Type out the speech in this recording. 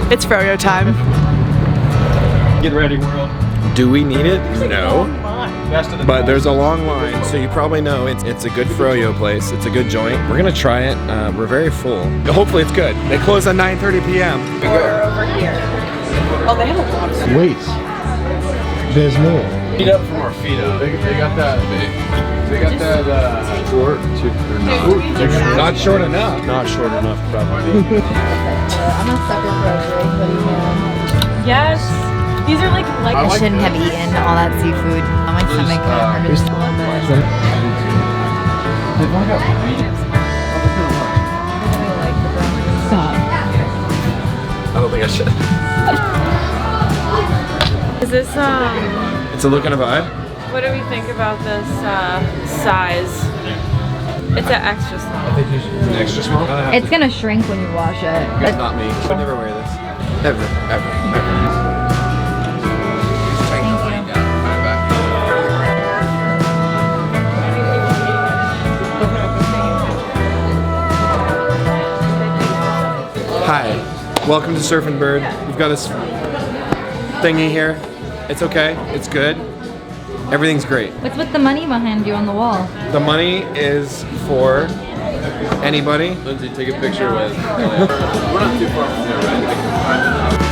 It's froyo time. Get ready, world. Do we need it? No. But there's a long line, so you probably know it's a good froyo place. It's a good joint. We're gonna try it. We're very full. Hopefully it's good. They close at 9:30 p.m. We're over here. Oh, they have a lot of stuff. Wait. There's more. Feet up from our feet up. They got that. They got that short to Not short enough. Not short enough, probably. I'm a sucker for a great hoodie man. Yes. These are like I shouldn't have eaten all that seafood. My stomach hurt just a little bit. They've only got Stop. I don't think I should. Is this It's a look and a vibe. what do we think about this size? It's an extra small. An extra small? It's gonna shrink when you wash it. But Not me. I would never wear this. Ever. Hi, welcome to Surfin Bird. We've got this thingy here. It's okay, it's good. Everything's great. what's with the money behind you on the wall? The money is for anybody. Lindsay, take a picture with. We're not too far from there, right?